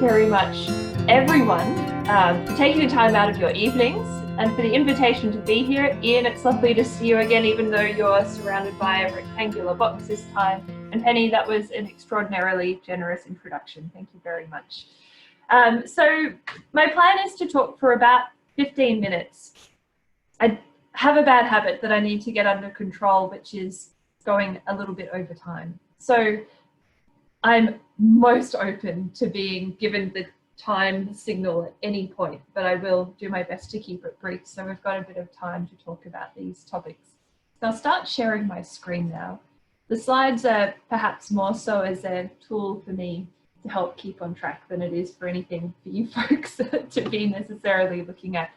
very much, everyone, for taking the time out of your evenings and for the invitation to be here. Ian, it's lovely to see you again, even though you're surrounded by a rectangular box this time. And Penny, that was an extraordinarily generous introduction. Thank you very much. So my plan is to talk for about 15 minutes. I have a bad habit that I need to get under control, which is going a little bit over time. So I'm most open to being given the time signal at any point, but I will do my best to keep it brief so we've got a bit of time to talk about these topics. So I'll start sharing my screen now. The slides are perhaps more so as a tool for me to help keep on track than it is for anything for you folks to be necessarily looking at.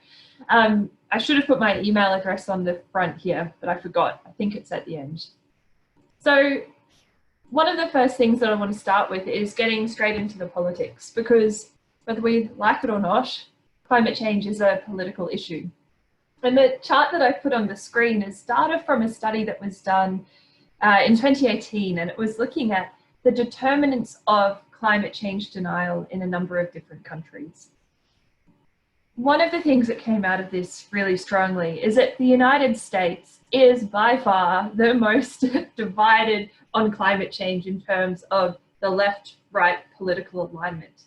I should have put my email address on the front here, but I forgot. I think it's at the end. So one of the first things that I want to start with is getting straight into the politics, because whether we like it or not, climate change is a political issue. And the chart that I put on the screen is data from a study that was done in 2018, and it was looking at the determinants of climate change denial in a number of different countries. One of the things that came out of this really strongly is that the United States is by far the most divided on climate change in terms of the left-right political alignment.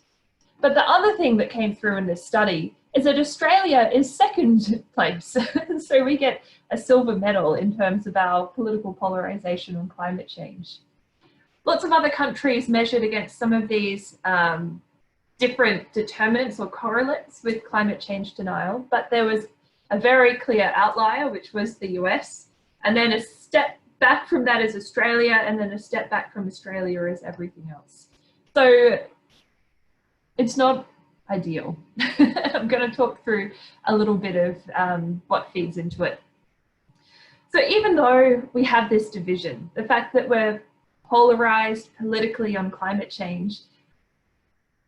But the other thing that came through in this study is that Australia is second place. So we get a silver medal in terms of our political polarization on climate change. Lots of other countries measured against some of these different determinants or correlates with climate change denial, but there was a very clear outlier, which was the US, and then a step back from that is Australia, and then a step back from Australia is everything else. So it's not ideal. I'm going to talk through a little bit of what feeds into it. So even though we have this division, the fact that we're polarized politically on climate change,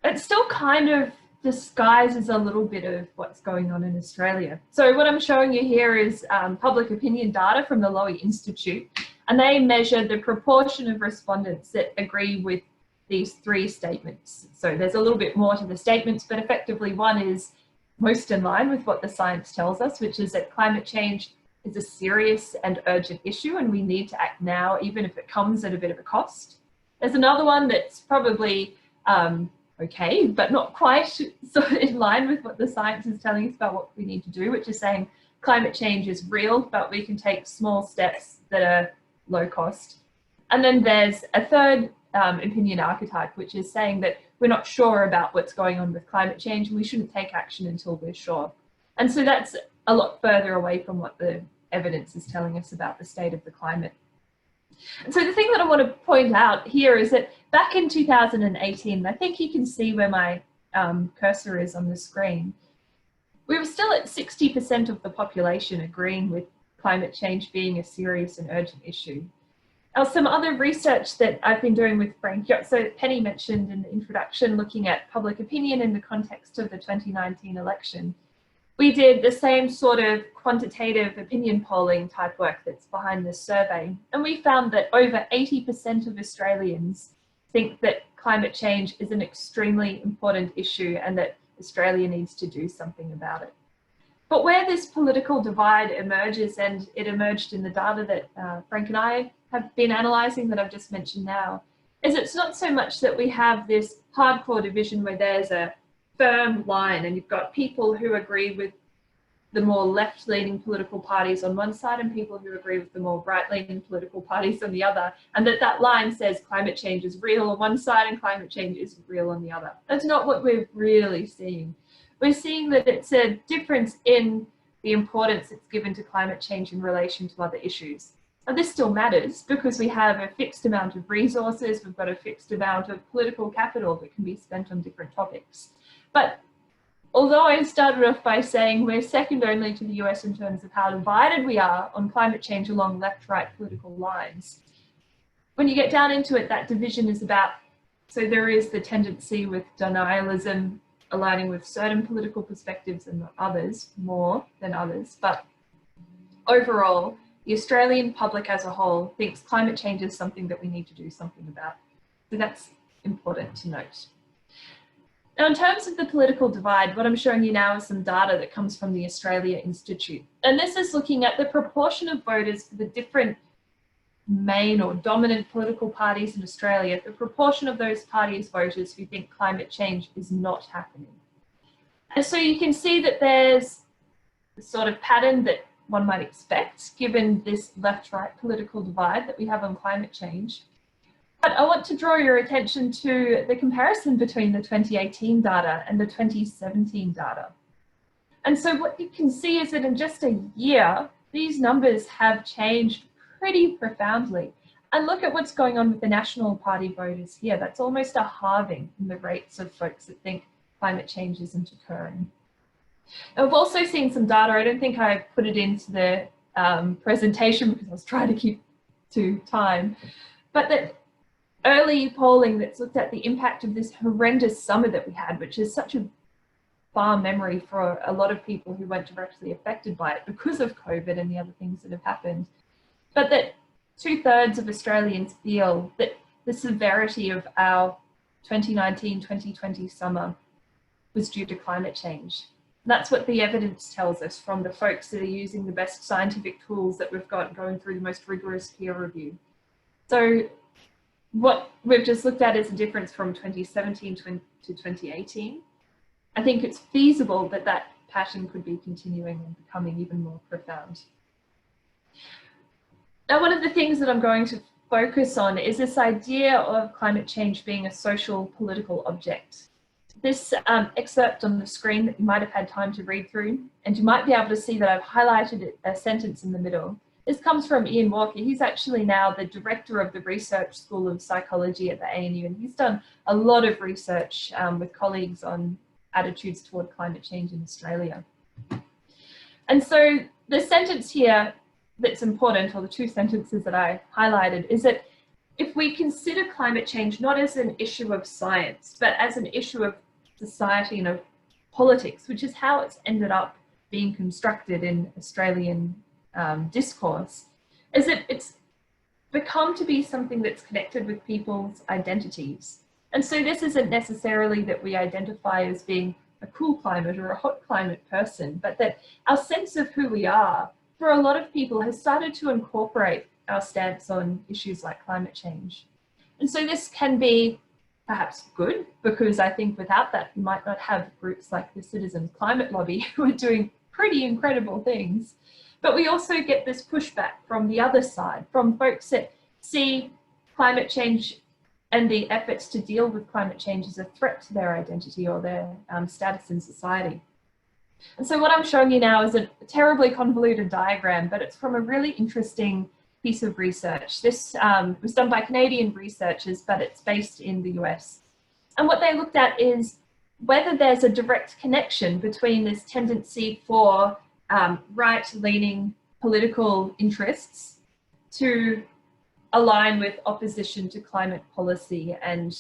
it still kind of disguises a little bit of what's going on in Australia. So what I'm showing you here is public opinion data from the Lowy Institute, and they measure the proportion of respondents that agree with these three statements. So there's a little bit more to the statements, but effectively one is most in line with what the science tells us, which is that climate change is a serious and urgent issue and we need to act now, even if it comes at a bit of a cost. There's another one that's probably okay, but not quite so in line with what the science is telling us about what we need to do, which is saying climate change is real, but we can take small steps that are low cost. And then there's a third opinion archetype, which is saying that we're not sure about what's going on with climate change and we shouldn't take action until we're sure. And so that's a lot further away from what the evidence is telling us about the state of the climate. And so the thing that I want to point out here is that back in 2018, I think you can see where my cursor is on the screen, we were still at 60% of the population agreeing with climate change being a serious and urgent issue. Now, some other research that I've been doing with Frank, so Penny mentioned in the introduction, looking at public opinion in the context of the 2019 election. We did the same sort of quantitative opinion polling type work that's behind this survey. And we found that over 80% of Australians think that climate change is an extremely important issue and that Australia needs to do something about it. But where this political divide emerges, and it emerged in the data that Frank and I have been analysing that I've just mentioned now, is it's not so much that we have this hardcore division where there's a firm line and you've got people who agree with the more left-leaning political parties on one side and people who agree with the more right-leaning political parties on the other, and that line says climate change is real on one side and climate change isn't real on the other. That's not what we're really seeing. We're seeing that it's a difference in the importance that's given to climate change in relation to other issues. And this still matters because we have a fixed amount of resources, we've got a fixed amount of political capital that can be spent on different topics. But although I started off by saying we're second only to the US in terms of how divided we are on climate change along left-right political lines, when you get down into it, that division is about, so there is the tendency with denialism aligning with certain political perspectives and not others, more than others, but overall, the Australian public as a whole thinks climate change is something that we need to do something about. So that's important to note. Now, in terms of the political divide, what I'm showing you now is some data that comes from the Australia Institute. And this is looking at the proportion of voters for the different main or dominant political parties in Australia, the proportion of those parties' voters who think climate change is not happening. And so you can see that there's the sort of pattern that one might expect given this left-right political divide that we have on climate change. But I want to draw your attention to the comparison between the 2018 data and the 2017 data. And so what you can see is that in just a year, these numbers have changed pretty profoundly. And look at what's going on with the National Party voters here. That's almost a halving in the rates of folks that think climate change isn't occurring. And we've also seen some data. I don't think I put it into the presentation because I was trying to keep to time, but that early polling that's looked at the impact of this horrendous summer that we had, which is such a far memory for a lot of people who weren't directly affected by it because of COVID and the other things that have happened. But that 2/3 of Australians feel that the severity of our 2019-2020 summer was due to climate change. That's what the evidence tells us from the folks that are using the best scientific tools that we've got going through the most rigorous peer review. So what we've just looked at is a difference from 2017 to 2018. I think it's feasible that that pattern could be continuing and becoming even more profound. Now, one of the things that I'm going to focus on is this idea of climate change being a social political object. This excerpt on the screen that you might have had time to read through, and you might be able to see that I've highlighted a sentence in the middle. This comes from Ian Walker. He's actually now the director of the Research School of Psychology at the ANU, and he's done a lot of research with colleagues on attitudes toward climate change in Australia. And so the sentence here that's important, or the two sentences that I highlighted, is that if we consider climate change not as an issue of science, but as an issue of society and of politics, which is how it's ended up being constructed in Australian discourse, is that it's become to be something that's connected with people's identities. And so this isn't necessarily that we identify as being a cool climate or a hot climate person, but that our sense of who we are, for a lot of people, has started to incorporate our stance on issues like climate change. And so this can be perhaps good, because I think without that, you might not have groups like the Citizens Climate Lobby who are doing pretty incredible things. But we also get this pushback from the other side, from folks that see climate change and the efforts to deal with climate change as a threat to their identity or their status in society. And so what I'm showing you now is a terribly convoluted diagram, but it's from a really interesting piece of research. This was done by Canadian researchers, but it's based in the US. And what they looked at is whether there's a direct connection between this tendency for right-leaning political interests to align with opposition to climate policy and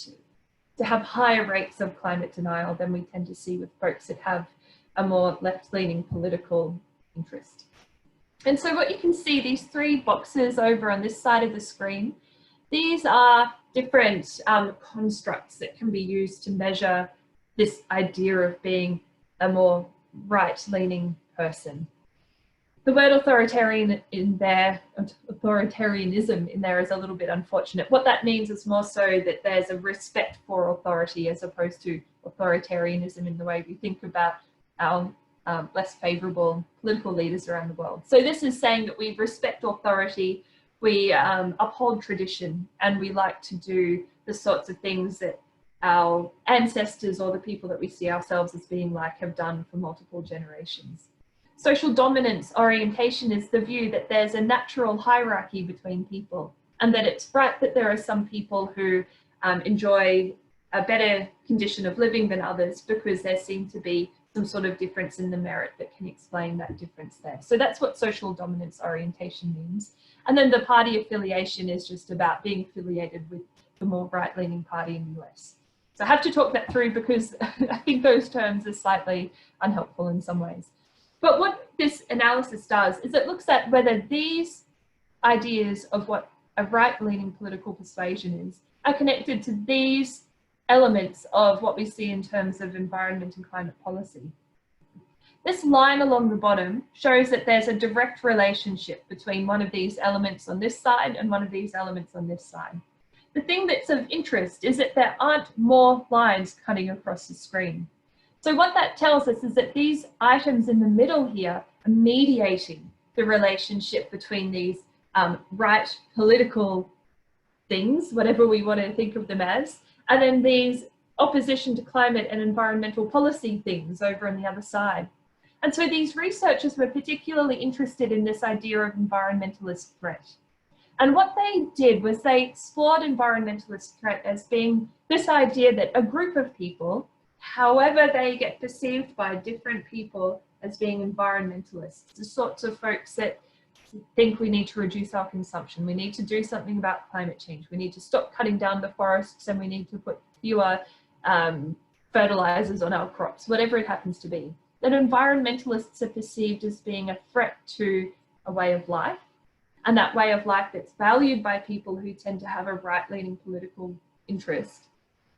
to have higher rates of climate denial than we tend to see with folks that have a more left-leaning political interest. And so what you can see, these three boxes over on this side of the screen, these are different constructs that can be used to measure this idea of being a more right-leaning person. The word authoritarianism in there is a little bit unfortunate. What that means is more so that there's a respect for authority as opposed to authoritarianism in the way we think about our less favourable political leaders around the world. So this is saying that we respect authority, we uphold tradition, and we like to do the sorts of things that our ancestors or the people that we see ourselves as being like have done for multiple generations. Social dominance orientation is the view that there's a natural hierarchy between people, and that it's right that there are some people who enjoy a better condition of living than others because there seems to be some sort of difference in the merit that can explain that difference there. So that's what social dominance orientation means. And then the party affiliation is just about being affiliated with the more right-leaning party in the US. So I have to talk that through because I think those terms are slightly unhelpful in some ways. But what this analysis does is it looks at whether these ideas of what a right-leaning political persuasion is are connected to these elements of what we see in terms of environment and climate policy. This line along the bottom shows that there's a direct relationship between one of these elements on this side and one of these elements on this side. The thing that's of interest is that there aren't more lines cutting across the screen. So what that tells us is that these items in the middle here are mediating the relationship between these right political things, whatever we want to think of them as, and then these opposition to climate and environmental policy things over on the other side. And so these researchers were particularly interested in this idea of environmentalist threat. And what they did was they explored environmentalist threat as being this idea that a group of people, however they get perceived by different people as being environmentalists, the sorts of folks that think we need to reduce our consumption, we need to do something about climate change, we need to stop cutting down the forests, and we need to put fewer fertilizers on our crops, whatever it happens to be. That environmentalists are perceived as being a threat to a way of life, and that way of life that's valued by people who tend to have a right-leaning political interest.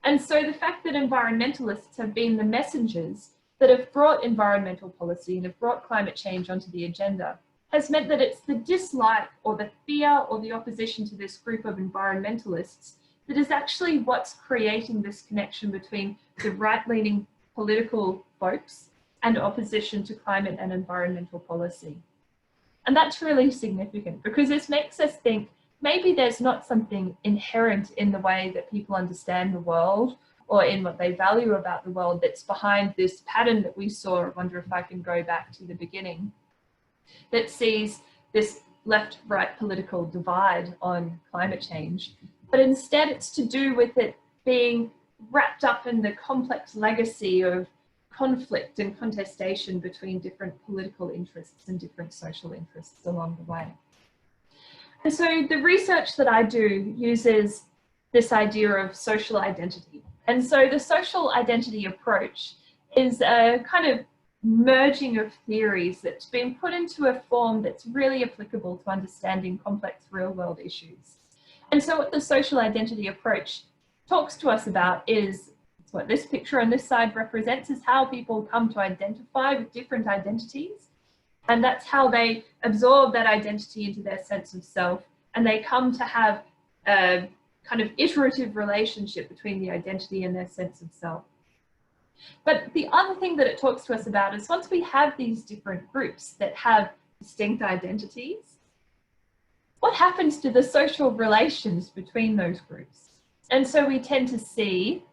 And so the fact that environmentalists have been the messengers that have brought environmental policy and have brought climate change onto the agenda has meant that it's the dislike or the fear or the opposition to this group of environmentalists that is actually what's creating this connection between the right-leaning political folks and opposition to climate and environmental policy. And that's really significant because this makes us think maybe there's not something inherent in the way that people understand the world or in what they value about the world that's behind this pattern that we saw. I wonder if I can go back to the beginning, that sees this left-right political divide on climate change. But instead it's to do with it being wrapped up in the complex legacy of conflict and contestation between different political interests and different social interests along the way. And so the research that I do uses this idea of social identity. And so the social identity approach is a kind of merging of theories that's been put into a form that's really applicable to understanding complex real-world issues. And so what the social identity approach talks to us about is what this picture on this side represents, is how people come to identify with different identities. And that's how they absorb that identity into their sense of self. And they come to have a kind of iterative relationship between the identity and their sense of self. But the other thing that it talks to us about is once we have these different groups that have distinct identities, what happens to the social relations between those groups? And so we tend to see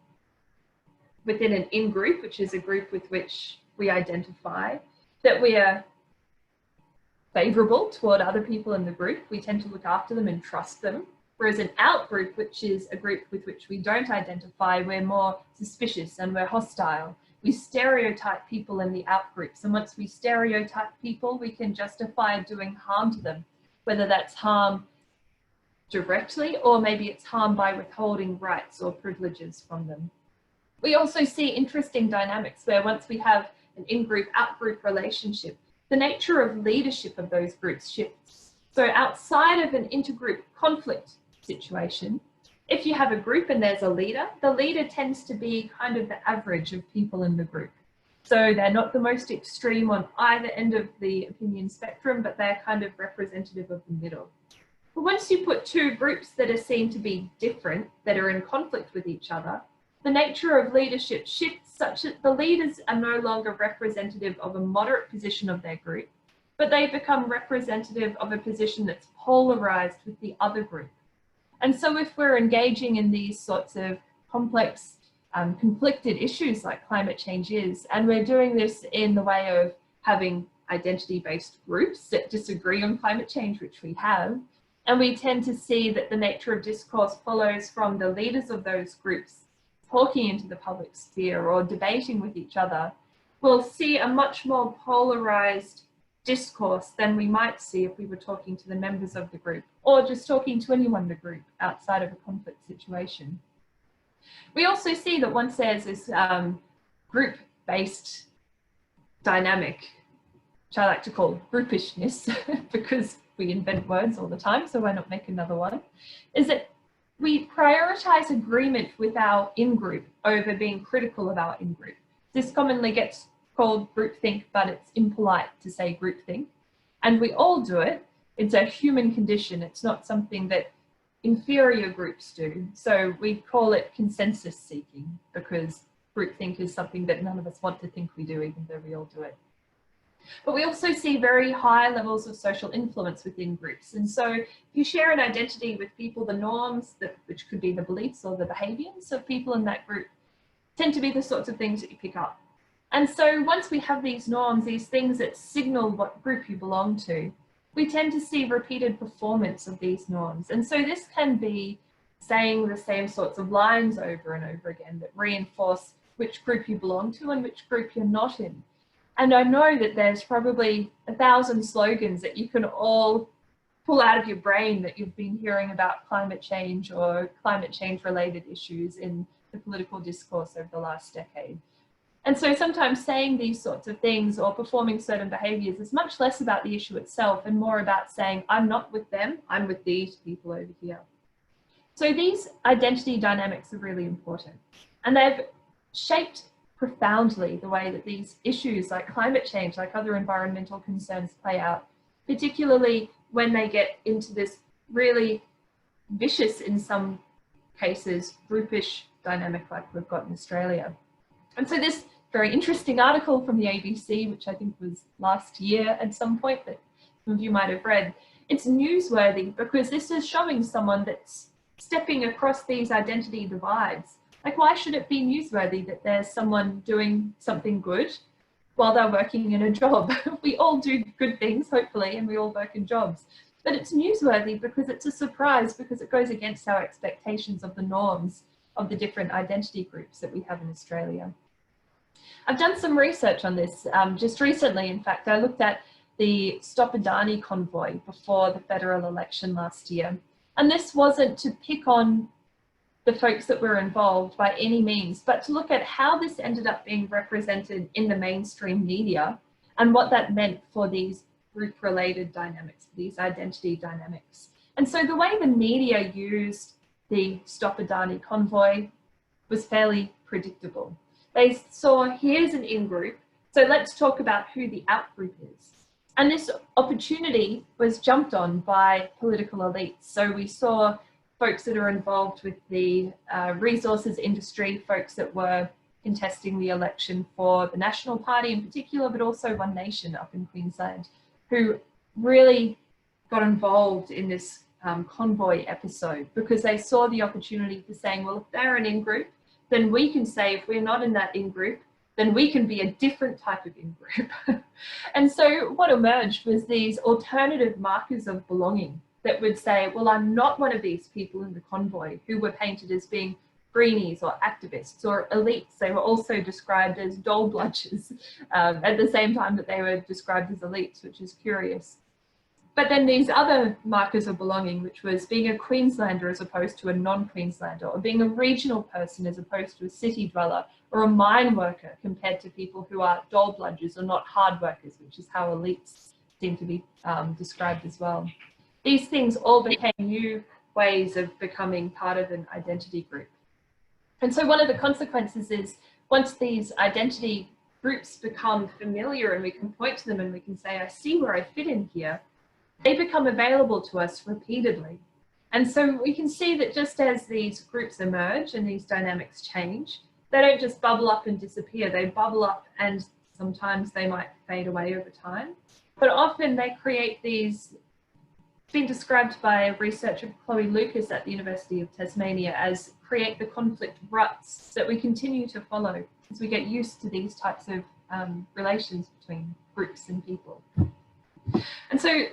within an in-group, which is a group with which we identify, that we are favorable toward other people in the group. We tend to look after them and trust them. Whereas an out-group, which is a group with which we don't identify, we're more suspicious and we're hostile. We stereotype people in the out-groups. And once we stereotype people, we can justify doing harm to them, whether that's harm directly or maybe it's harm by withholding rights or privileges from them. We also see interesting dynamics where once we have an in-group, out-group relationship, the nature of leadership of those groups shifts. So outside of an intergroup conflict situation, if you have a group and there's a leader, the leader tends to be kind of the average of people in the group. So they're not the most extreme on either end of the opinion spectrum, but they're kind of representative of the middle. But once you put two groups that are seen to be different, that are in conflict with each other, the nature of leadership shifts such that the leaders are no longer representative of a moderate position of their group, but they become representative of a position that's polarized with the other group. And so if we're engaging in these sorts of complex, conflicted issues like climate change is, and we're doing this in the way of having identity-based groups that disagree on climate change, which we have, and we tend to see that the nature of discourse follows from the leaders of those groups talking into the public sphere or debating with each other, we'll see a much more polarized discourse than we might see if we were talking to the members of the group or just talking to anyone in the group outside of a conflict situation. We also see that once there's this group-based dynamic, which I like to call groupishness because we invent words all the time, so why not make another one, is that we prioritize agreement with our in-group over being critical of our in-group. This commonly gets called groupthink, but it's impolite to say groupthink. And we all do it. It's a human condition. It's not something that inferior groups do. So we call it consensus seeking, because groupthink is something that none of us want to think we do, even though we all do it. But we also see very high levels of social influence within groups. And so if you share an identity with people, the norms, which could be the beliefs or the behaviors of people in that group, tend to be the sorts of things that you pick up. And so once we have these norms, these things that signal what group you belong to, we tend to see repeated performance of these norms. And so this can be saying the same sorts of lines over and over again that reinforce which group you belong to and which group you're not in. And I know that there's probably 1,000 slogans that you can all pull out of your brain that you've been hearing about climate change or climate change related issues in the political discourse over the last decade. And so sometimes saying these sorts of things or performing certain behaviors is much less about the issue itself and more about saying, I'm not with them, I'm with these people over here. So these identity dynamics are really important, and they've shaped profoundly the way that these issues like climate change, like other environmental concerns play out, particularly when they get into this really vicious, in some cases, groupish dynamic like we've got in Australia. And so this very interesting article from the ABC, which I think was last year at some point that some of you might have read, it's newsworthy because this is showing someone that's stepping across these identity divides. Like, why should it be newsworthy that there's someone doing something good while they're working in a job? We all do good things, hopefully, and we all work in jobs. But it's newsworthy because it's a surprise, because it goes against our expectations of the norms of the different identity groups that we have in Australia. I've done some research on this just recently. In fact, I looked at the Stop Adani Convoy before the federal election last year. And this wasn't to pick on the folks that were involved by any means, but to look at how this ended up being represented in the mainstream media and what that meant for these group-related dynamics, these identity dynamics. And so the way the media used the Stop Adani Convoy was fairly predictable. They saw, here's an in-group, so let's talk about who the out-group is. And this opportunity was jumped on by political elites. So we saw folks that are involved with the resources industry, folks that were contesting the election for the National Party in particular, but also One Nation up in Queensland, who really got involved in this convoy episode because they saw the opportunity for saying, well, if they're an in-group, then we can say, if we're not in that in-group, then we can be a different type of in-group. And so what emerged was these alternative markers of belonging that would say, well, I'm not one of these people in the convoy who were painted as being greenies or activists or elites. They were also described as dole bludgers at the same time that they were described as elites, which is curious. But then these other markers of belonging, which was being a Queenslander as opposed to a non-Queenslander, or being a regional person as opposed to a city dweller, or a mine worker compared to people who are dole bludgers or not hard workers, which is how elites seem to be described as well. These things all became new ways of becoming part of an identity group. And so one of the consequences is once these identity groups become familiar and we can point to them and we can say, I see where I fit in here, they become available to us repeatedly. And so we can see that just as these groups emerge and these dynamics change, they don't just bubble up and disappear, they bubble up and sometimes they might fade away over time. But often they create these, it's been described by researcher Chloe Lucas at the University of Tasmania as create the conflict ruts that we continue to follow as we get used to these types of relations between groups and people. And so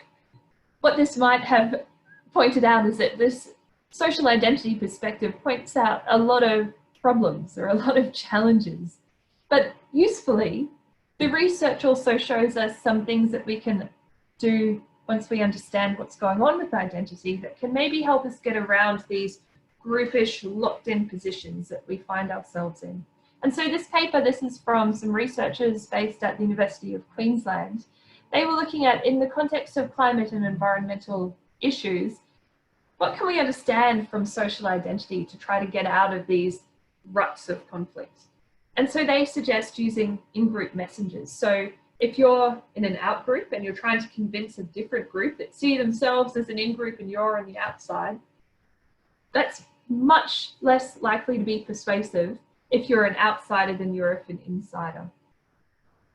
what this might have pointed out is that this social identity perspective points out a lot of problems or a lot of challenges. But usefully, the research also shows us some things that we can do once we understand what's going on with identity that can maybe help us get around these groupish, locked-in positions that we find ourselves in. And so this paper, this is from some researchers based at the University of Queensland. They were looking at, in the context of climate and environmental issues, what can we understand from social identity to try to get out of these ruts of conflict? And so they suggest using in-group messengers. So if you're in an out-group and you're trying to convince a different group that see themselves as an in-group and you're on the outside, that's much less likely to be persuasive if you're an outsider than you're if an insider.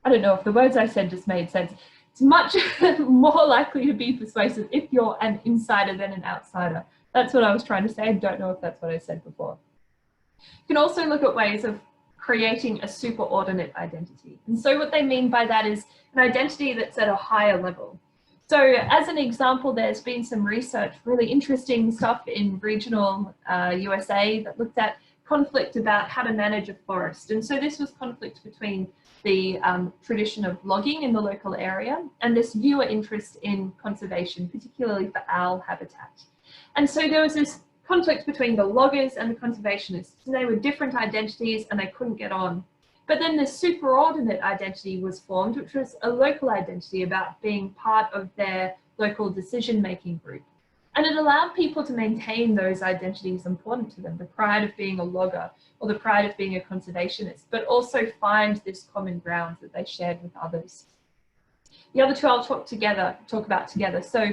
I don't know if the words I said just made sense. It's much more likely to be persuasive if you're an insider than an outsider. That's what I was trying to say. I don't know if that's what I said before. You can also look at ways of creating a superordinate identity. And so what they mean by that is an identity that's at a higher level. So as an example, there's been some research, really interesting stuff in regional USA that looked at conflict about how to manage a forest. And so this was conflict between the tradition of logging in the local area and this viewer interest in conservation, particularly for owl habitat. And so there was this conflict between the loggers and the conservationists. They were different identities and they couldn't get on. But then this superordinate identity was formed, which was a local identity about being part of their local decision-making group. And it allowed people to maintain those identities important to them, the pride of being a logger or the pride of being a conservationist, but also find this common ground that they shared with others. The other two I'll talk about together. So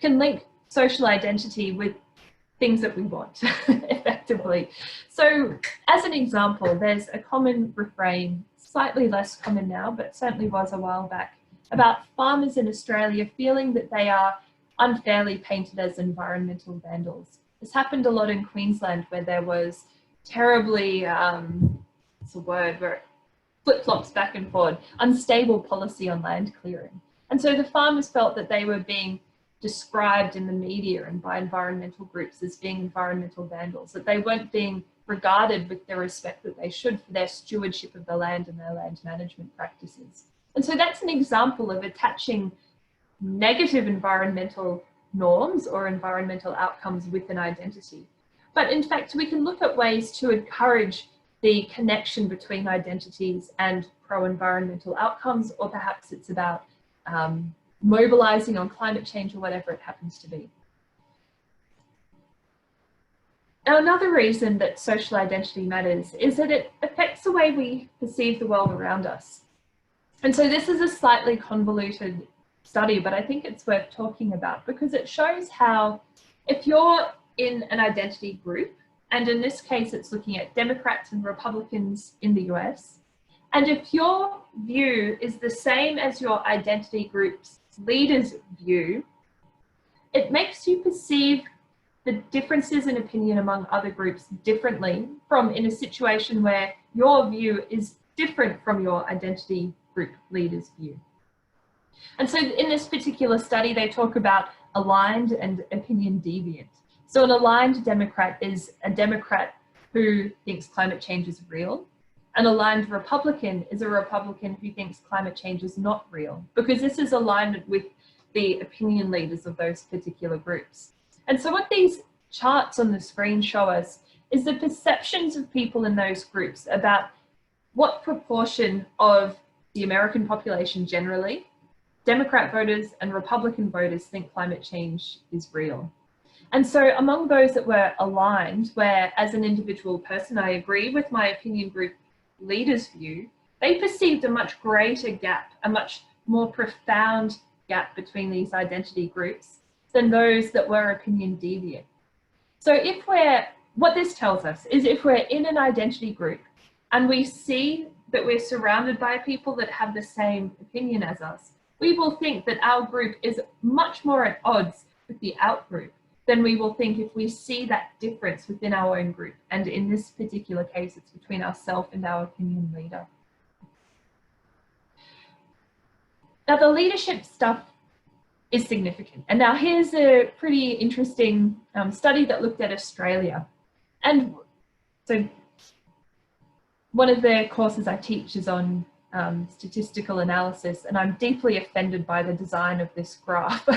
can link social identity with things that we want effectively. So as an example, there's a common refrain, slightly less common now, but certainly was a while back, about farmers in Australia feeling that they are unfairly painted as environmental vandals. This happened a lot in Queensland where there was terribly, it's a word where it flip-flops back and forth, unstable policy on land clearing. And so the farmers felt that they were being described in the media and by environmental groups as being environmental vandals, that they weren't being regarded with the respect that they should for their stewardship of the land and their land management practices. And so that's an example of attaching negative environmental norms or environmental outcomes with an identity. But in fact, we can look at ways to encourage the connection between identities and pro-environmental outcomes, or perhaps it's about mobilizing on climate change or whatever it happens to be. Now, another reason that social identity matters is that it affects the way we perceive the world around us. And so this is a slightly convoluted study, but I think it's worth talking about because it shows how if you're in an identity group, and in this case, it's looking at Democrats and Republicans in the US, and if your view is the same as your identity group's leader's view, it makes you perceive the differences in opinion among other groups differently from in a situation where your view is different from your identity group leader's view. And so in this particular study, they talk about aligned and opinion deviant. So an aligned Democrat is a Democrat who thinks climate change is real. An aligned Republican is a Republican who thinks climate change is not real, because this is alignment with the opinion leaders of those particular groups. And so what these charts on the screen show us is the perceptions of people in those groups about what proportion of the American population generally, Democrat voters and Republican voters think climate change is real. And so among those that were aligned, where as an individual person, I agree with my opinion group leader's view, they perceived a much greater gap, a much more profound gap between these identity groups than those that were opinion deviant. So what this tells us is if we're in an identity group and we see that we're surrounded by people that have the same opinion as us, we will think that our group is much more at odds with the out group than we will think if we see that difference within our own group. And in this particular case, it's between ourselves and our opinion leader. Now, the leadership stuff is significant. And now here's a pretty interesting study that looked at Australia. And so one of the courses I teach is on statistical analysis, and I'm deeply offended by the design of this graph.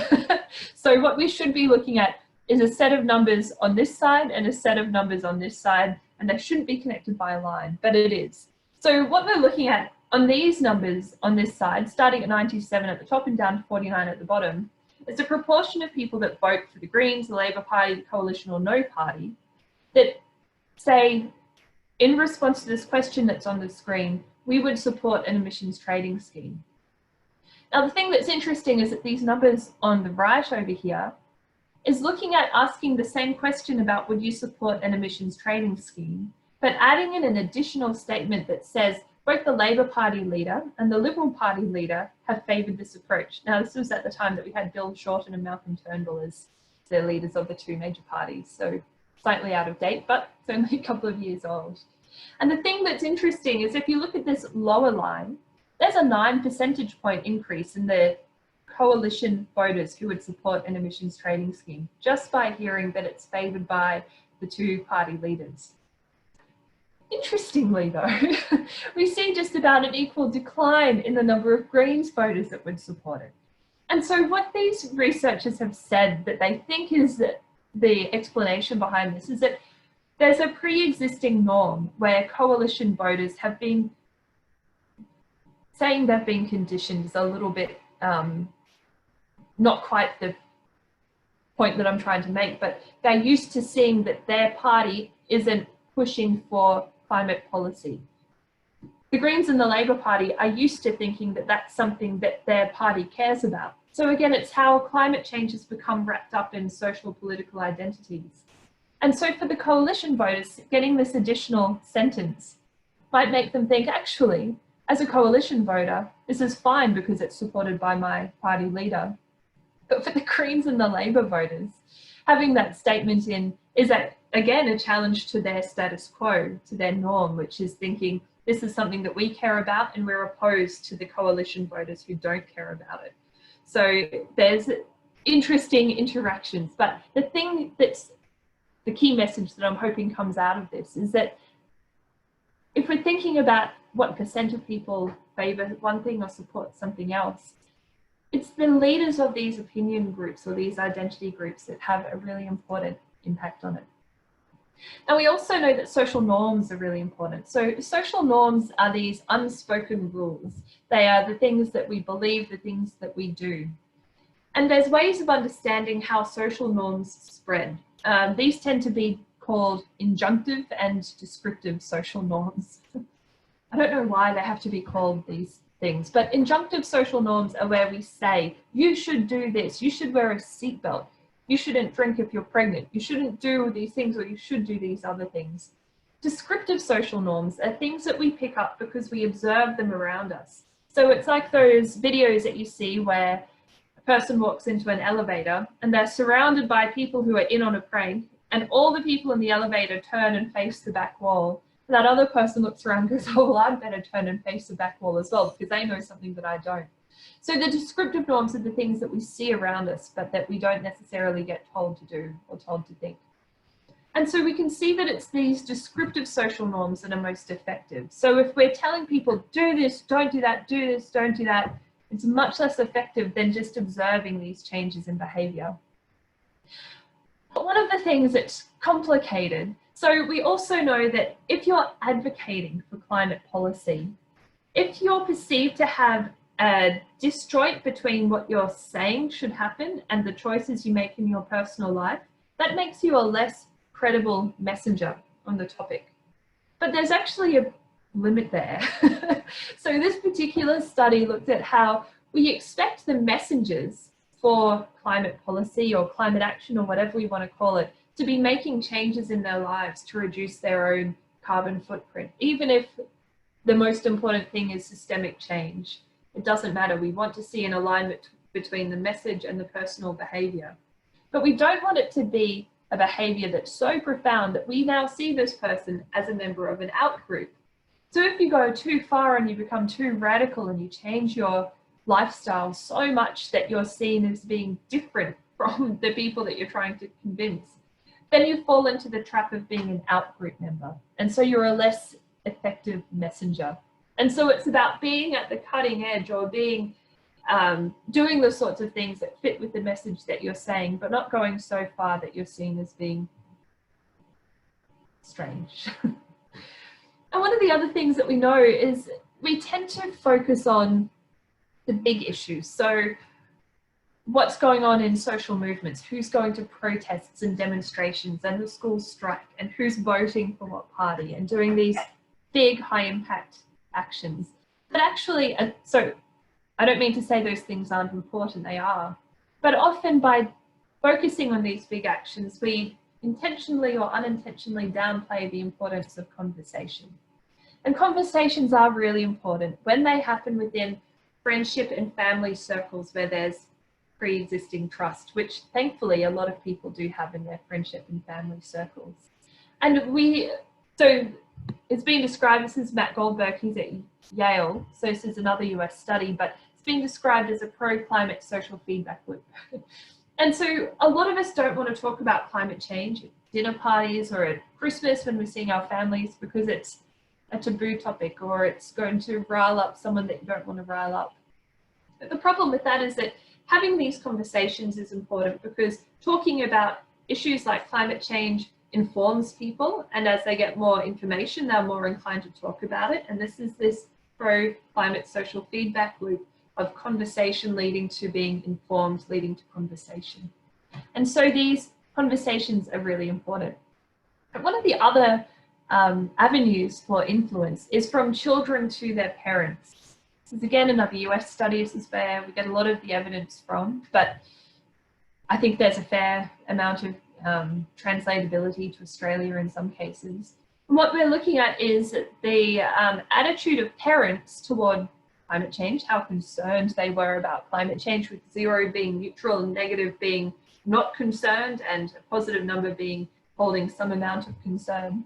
So what we should be looking at is a set of numbers on this side and a set of numbers on this side, and they shouldn't be connected by a line, but it is. So what we're looking at on these numbers on this side, starting at 97 at the top and down to 49 at the bottom, is the proportion of people that vote for the Greens, the Labour Party, the Coalition or No Party that say, in response to this question that's on the screen, we would support an emissions trading scheme. Now, the thing that's interesting is that these numbers on the right over here is looking at asking the same question about would you support an emissions trading scheme, but adding in an additional statement that says both the Labour Party leader and the Liberal Party leader have favoured this approach. Now, this was at the time that we had Bill Shorten and Malcolm Turnbull as the leaders of the two major parties, so slightly out of date, but it's only a couple of years old. And the thing that's interesting is if you look at this lower line, there's a 9 percentage point increase in the coalition voters who would support an emissions trading scheme, just by hearing that it's favoured by the two party leaders. Interestingly though, we see just about an equal decline in the number of Greens voters that would support it. And so what these researchers have said that they think is that the explanation behind this is that there's a pre-existing norm where coalition voters have been saying they've been conditioned is a little bit not quite the point that I'm trying to make, but they're used to seeing that their party isn't pushing for climate policy. The Greens and the Labour Party are used to thinking that that's something that their party cares about. So again, it's how climate change has become wrapped up in social political identities. And so for the coalition voters, getting this additional sentence might make them think, actually, as a coalition voter, this is fine because it's supported by my party leader. But for the Greens and the Labour voters, having that statement in is, again, a challenge to their status quo, to their norm, which is thinking this is something that we care about and we're opposed to the coalition voters who don't care about it. So there's interesting interactions. But the thing that's the key message that I'm hoping comes out of this is that if we're thinking about what percent of people favour one thing or support something else, it's the leaders of these opinion groups or these identity groups that have a really important impact on it. Now, we also know that social norms are really important. So social norms are these unspoken rules. They are the things that we believe, the things that we do. And there's ways of understanding how social norms spread. These tend to be called injunctive and descriptive social norms. I don't know why they have to be called these things, but injunctive social norms are where we say, you should do this, you should wear a seatbelt, you shouldn't drink if you're pregnant, you shouldn't do these things, or you should do these other things. Descriptive social norms are things that we pick up because we observe them around us. So it's like those videos that you see where a person walks into an elevator and they're surrounded by people who are in on a prank, and all the people in the elevator turn and face the back wall. That other person looks around and goes, oh, well, I'd better turn and face the back wall as well because they know something that I don't. So the descriptive norms are the things that we see around us, but that we don't necessarily get told to do or told to think. And so we can see that it's these descriptive social norms that are most effective. So if we're telling people, do this, don't do that, do this, don't do that, it's much less effective than just observing these changes in behavior. But one of the things that's complicated, so we also know that if you're advocating for climate policy, if you're perceived to have a disjoint between what you're saying should happen and the choices you make in your personal life, that makes you a less credible messenger on the topic. But there's actually a limit there. So this particular study looked at how we expect the messengers for climate policy or climate action or whatever we want to call it to be making changes in their lives to reduce their own carbon footprint. Even if the most important thing is systemic change, it doesn't matter. We want to see an alignment between the message and the personal behavior. But we don't want it to be a behavior that's so profound that we now see this person as a member of an out group. So if you go too far and you become too radical and you change your lifestyle so much that you're seen as being different from the people that you're trying to convince, then you fall into the trap of being an out-group member. And so you're a less effective messenger. And so it's about being at the cutting edge or being doing the sorts of things that fit with the message that you're saying, but not going so far that you're seen as being strange. And one of the other things that we know is we tend to focus on the big issues. So what's going on in social movements, who's going to protests and demonstrations and the school strike, and who's voting for what party, and doing these big high impact actions. But actually, so I don't mean to say those things aren't important, they are, but often by focusing on these big actions, we intentionally or unintentionally downplay the importance of conversation. And conversations are really important when they happen within friendship and family circles where there's pre-existing trust, which thankfully a lot of people do have in their friendship and family circles. And so it's been described, this is Matt Goldberg, he's at Yale, so this is another US study, but it's been described as a pro-climate social feedback loop. And so a lot of us don't want to talk about climate change at dinner parties or at Christmas when we're seeing our families because it's a taboo topic or it's going to rile up someone that you don't want to rile up. But the problem with that is that having these conversations is important because talking about issues like climate change informs people, and as they get more information, they're more inclined to talk about it. And this is this pro-climate social feedback loop of conversation leading to being informed, leading to conversation. And so these conversations are really important. And one of the other avenues for influence is from children to their parents. This is again another US study. This is where we get a lot of the evidence from, but I think there's a fair amount of translatability to Australia in some cases. And what we're looking at is the attitude of parents toward climate change, how concerned they were about climate change, with 0 being neutral and negative being not concerned and a positive number being holding some amount of concern.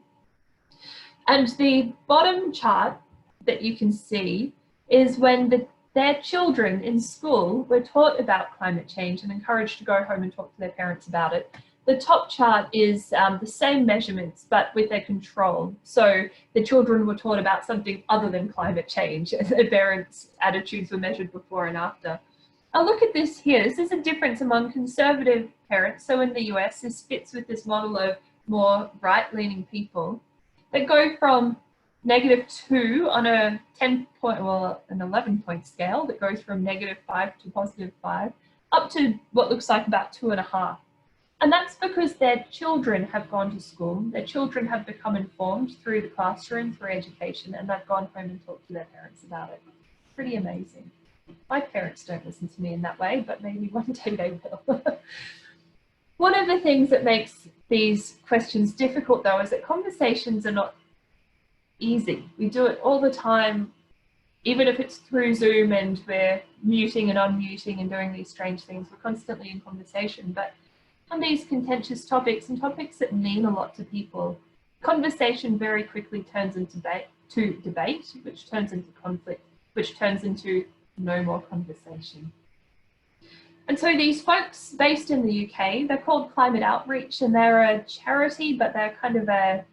And the bottom chart that you can see is when their children in school were taught about climate change and encouraged to go home and talk to their parents about it. The top chart is the same measurements, but with their control. So the children were taught about something other than climate change. Their parents' attitudes were measured before and after. Now look at this here. This is a difference among conservative parents. So in the US, this fits with this model of more right-leaning people that go from -2 on a 10-point, well, an 11-point scale that goes from -5 to +5, up to what looks like about 2.5. And that's because their children have gone to school, their children have become informed through the classroom, through education, and they've gone home and talked to their parents about it. Pretty amazing. My parents don't listen to me in that way, but maybe one day they will. One of the things that makes these questions difficult, though, is that conversations are not easy. We do it all the time, even if it's through Zoom and we're muting and unmuting and doing these strange things. We're constantly in conversation, but on these contentious topics and topics that mean a lot to people, conversation very quickly turns into debate, which turns into conflict, which turns into no more conversation. And so these folks based in the UK, they're called Climate Outreach, and they're a charity, but they're kind of a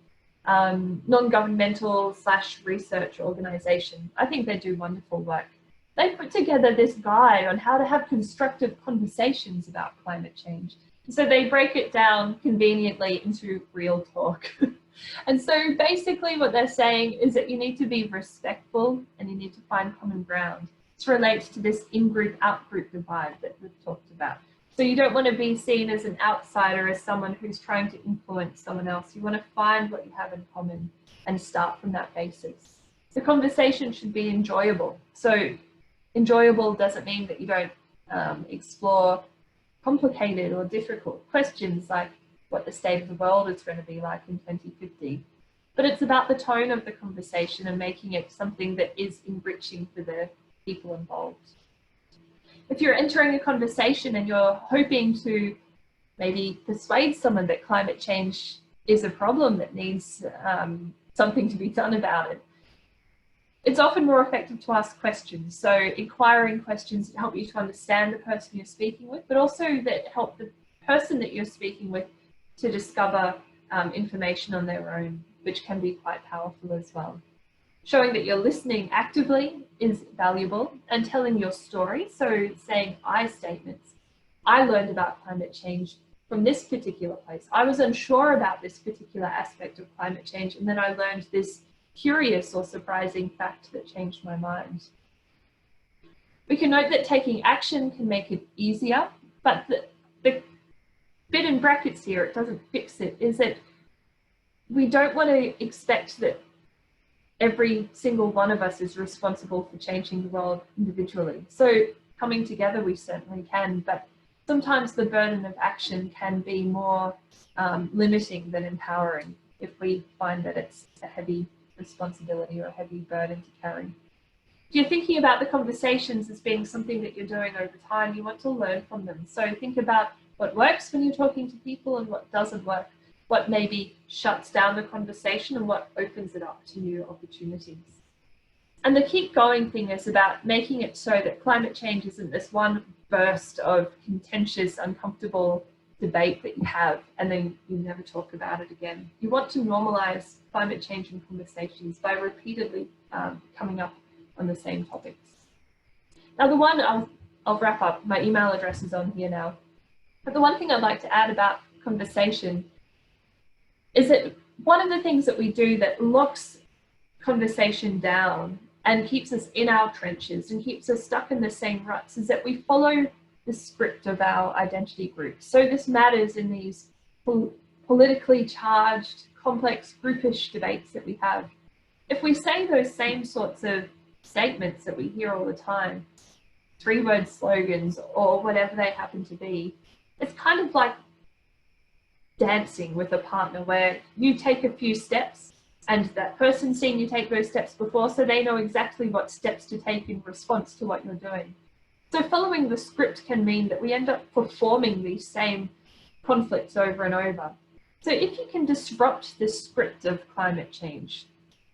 non-governmental / research organization. I think they do wonderful work. They put together this guide on how to have constructive conversations about climate change. So they break it down conveniently into real talk. And so basically what they're saying is that you need to be respectful and you need to find common ground. This relates to this in-group, out-group divide that we've talked about. So you don't want to be seen as an outsider, as someone who's trying to influence someone else. You want to find what you have in common and start from that basis. The conversation should be enjoyable. So enjoyable doesn't mean that you don't explore complicated or difficult questions like what the state of the world is going to be like in 2050. But it's about the tone of the conversation and making it something that is enriching for the people involved. If you're entering a conversation and you're hoping to maybe persuade someone that climate change is a problem that needs something to be done about it, it's often more effective to ask questions. So inquiring questions that help you to understand the person you're speaking with, but also that help the person that you're speaking with to discover information on their own, which can be quite powerful as well. Showing that you're listening actively is valuable, and telling your story. So saying I statements. I learned about climate change from this particular place. I was unsure about this particular aspect of climate change, and then I learned this curious or surprising fact that changed my mind. We can note that taking action can make it easier, but the bit in brackets here, it doesn't fix it, is that we don't want to expect that every single one of us is responsible for changing the world individually. So coming together, we certainly can, but sometimes the burden of action can be more limiting than empowering if we find that it's a heavy responsibility or a heavy burden to carry. If you're thinking about the conversations as being something that you're doing over time, you want to learn from them. So think about what works when you're talking to people and what doesn't work, what maybe shuts down the conversation and what opens it up to new opportunities. And the keep going thing is about making it so that climate change isn't this one burst of contentious, uncomfortable debate that you have and then you never talk about it again. You want to normalize climate change in conversations by repeatedly coming up on the same topics. Now the one, I'll wrap up, my email address is on here now, but the one thing I'd like to add about conversation is that one of the things that we do that locks conversation down and keeps us in our trenches and keeps us stuck in the same ruts is that we follow the script of our identity groups. So this matters in these politically charged, complex, groupish debates that we have. If we say those same sorts of statements that we hear all the time, 3-word slogans or whatever they happen to be, it's kind of like dancing with a partner where you take a few steps and that person's seen you take those steps before, so they know exactly what steps to take in response to what you're doing. So following the script can mean that we end up performing these same conflicts over and over. So if you can disrupt the script of climate change,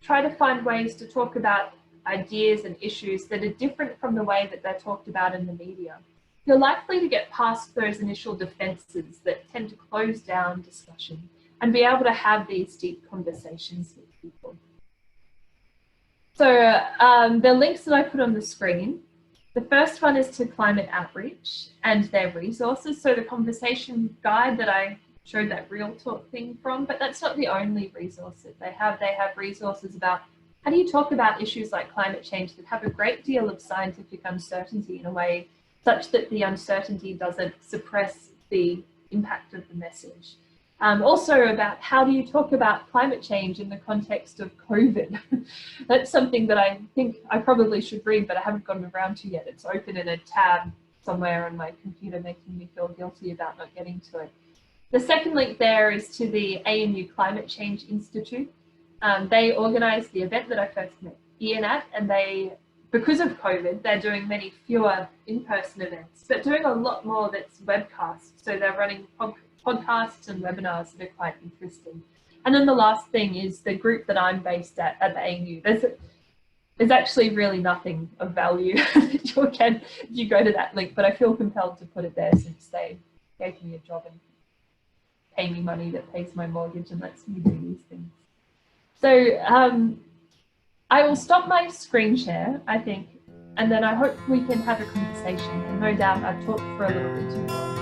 try to find ways to talk about ideas and issues that are different from the way that they're talked about in the media, you're likely to get past those initial defenses that tend to close down discussion and be able to have these deep conversations with people. So the links that I put on the screen, the first one is to Climate Outreach and their resources. So the conversation guide that I showed that Real Talk thing from, but that's not the only resource that they have. They have resources about how do you talk about issues like climate change that have a great deal of scientific uncertainty in a way such that the uncertainty doesn't suppress the impact of the message. Also about how do you talk about climate change in the context of COVID. That's something that I think I probably should read, but I haven't gotten around to yet. It's open in a tab somewhere on my computer, making me feel guilty about not getting to it. The second link there is to the ANU Climate Change Institute. They organised the event that I first met Ian at, and they, because of COVID, they're doing many fewer in-person events, but doing a lot more that's webcast. So they're running podcasts and webinars that are quite interesting. And then the last thing is the group that I'm based at the ANU. There's actually really nothing of value that you'll get if you go to that link, but I feel compelled to put it there since they gave me a job and pay me money that pays my mortgage and lets me do these things. So I will stop my screen share, I think, and then I hope we can have a conversation. And no doubt I've talked for a little bit too long.